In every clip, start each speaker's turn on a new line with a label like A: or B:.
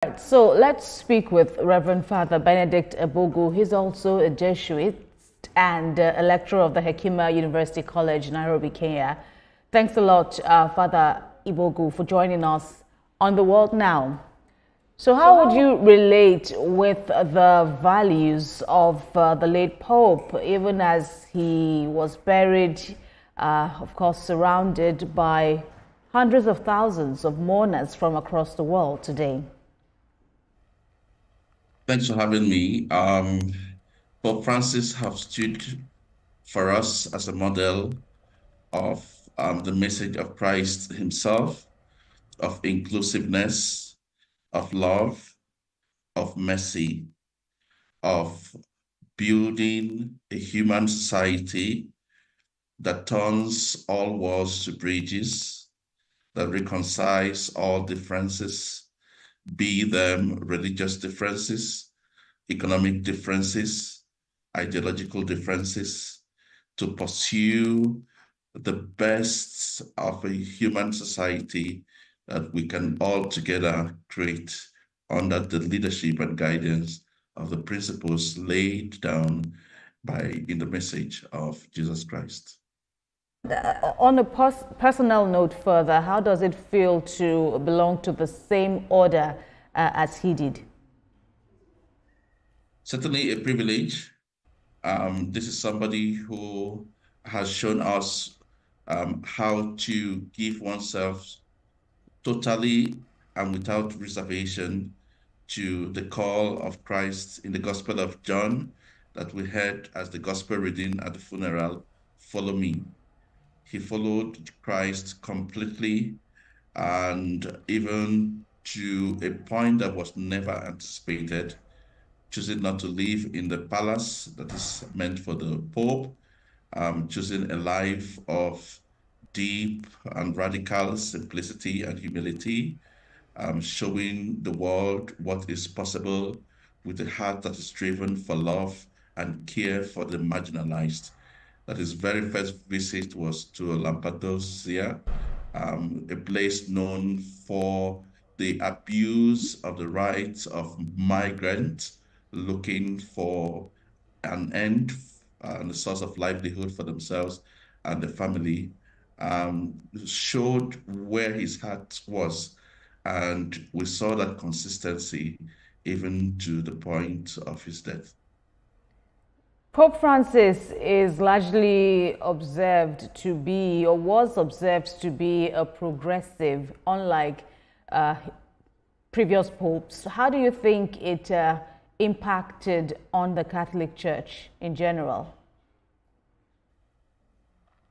A: Right, so let's speak with Reverend Father Benedict Ebogu. He's also a Jesuit and a lecturer of the Hekima University College, Nairobi, Kenya. Thanks a lot, Father Ebogu, for joining us on The World Now. So how would you relate with the values of the late Pope, even as he was buried, of course, surrounded by hundreds of thousands of mourners from across the world today?
B: Thanks for having me. Pope Francis have stood for us as a model of the message of Christ himself, of inclusiveness, of love, of mercy, of building a human society that turns all walls to bridges, that reconciles all differences, be them religious differences, economic differences, ideological differences, to pursue the best of a human society that we can all together create under the leadership and guidance of the principles laid down in the message of Jesus Christ.
A: On a personal note further, how does it feel to belong to the same order as he did?
B: Certainly a privilege. This is somebody who has shown us how to give oneself totally and without reservation to the call of Christ in the Gospel of John that we heard as the gospel reading at the funeral, "Follow me." He followed Christ completely, and even to a point that was never anticipated, choosing not to live in the palace that is meant for the Pope, choosing a life of deep and radical simplicity and humility, showing the world what is possible with a heart that is driven for love and care for the marginalized. That his very first visit was to Lampedusa, a place known for the abuse of the rights of migrants looking for an end and a source of livelihood for themselves and the family, showed where his heart was. And we saw that consistency even to the point of his death.
A: Pope Francis is largely observed to be, or was observed to be, a progressive, unlike previous popes. How do you think it impacted on the Catholic Church in general?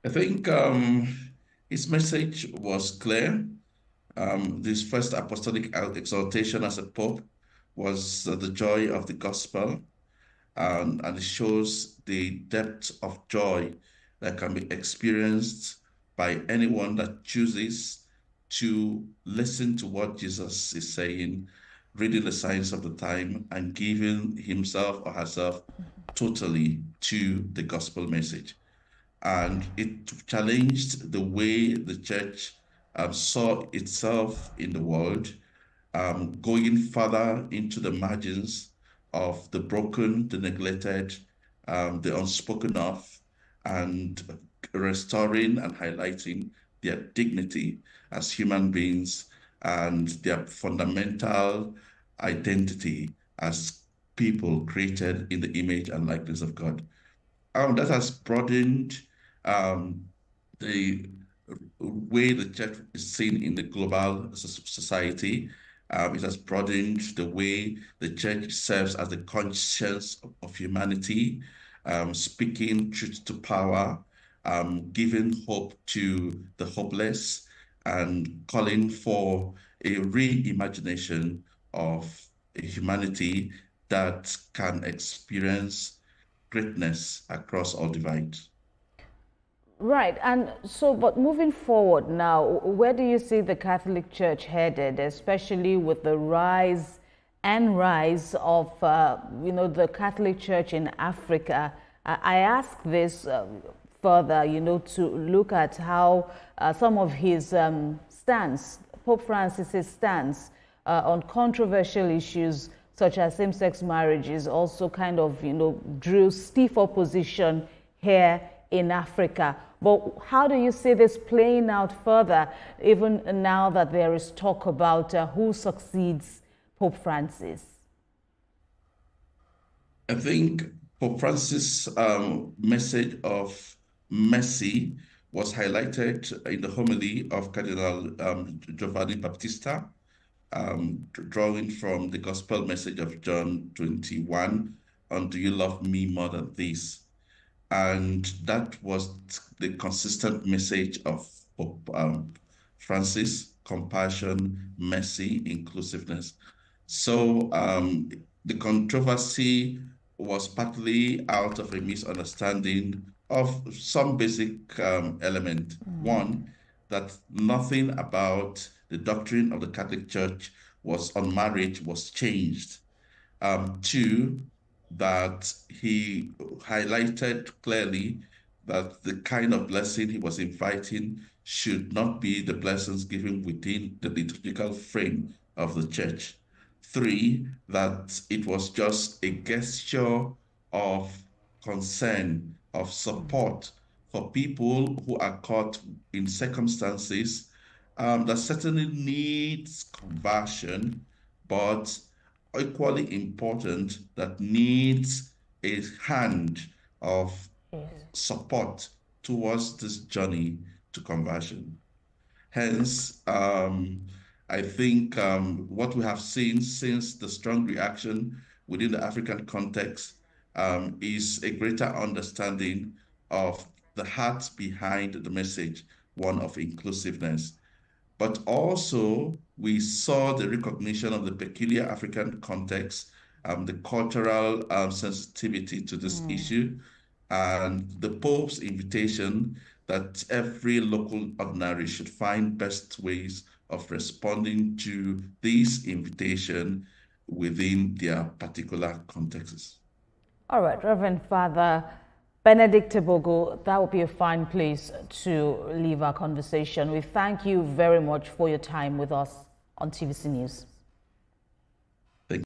B: I think his message was clear. This first apostolic exaltation as a pope was the joy of the gospel. And it shows the depth of joy that can be experienced by anyone that chooses to listen to what Jesus is saying, reading the signs of the time, and giving himself or herself totally to the gospel message. And it challenged the way the church saw itself in the world, going further into the margins of the broken, the neglected, the unspoken of, and restoring and highlighting their dignity as human beings and their fundamental identity as people created in the image and likeness of God. That has broadened the way the church is seen in the global society. It has broadened the way the church serves as the conscience of humanity, speaking truth to power, giving hope to the hopeless, and calling for a reimagination of a humanity that can experience greatness across all divides.
A: Right, and so, but moving forward now, where do you see the Catholic Church headed, especially with the rise of, the Catholic Church in Africa? I ask this further, to look at how some of his stance, Pope Francis's stance on controversial issues such as same-sex marriages, also kind of, drew stiff opposition here in Africa. But how do you see this playing out further, even now that there is talk about who succeeds Pope Francis?
B: I think Pope Francis' message of mercy was highlighted in the homily of Cardinal Giovanni Battista, drawing from the gospel message of John 21 on "Do you love me more than this?" And that was the consistent message of Pope Francis: compassion, mercy, inclusiveness. So the controversy was partly out of a misunderstanding of some basic element. One, that nothing about the doctrine of the Catholic Church on marriage was changed. Two, that he highlighted clearly that the kind of blessing he was inviting should not be the blessings given within the liturgical frame of the church. Three, that it was just a gesture of concern, of support for people who are caught in circumstances that certainly needs conversion, but equally important, that needs a hand of support towards this journey to conversion. Hence, I think what we have seen since the strong reaction within the African context is a greater understanding of the heart behind the message, one of inclusiveness. But also, we saw the recognition of the peculiar African context, the cultural sensitivity to this issue, and the Pope's invitation that every local ordinary should find best ways of responding to this invitation within their particular contexts.
A: All right, Reverend Father Benedict Ebogo, that would be a fine place to leave our conversation. We thank you very much for your time with us on TVC News.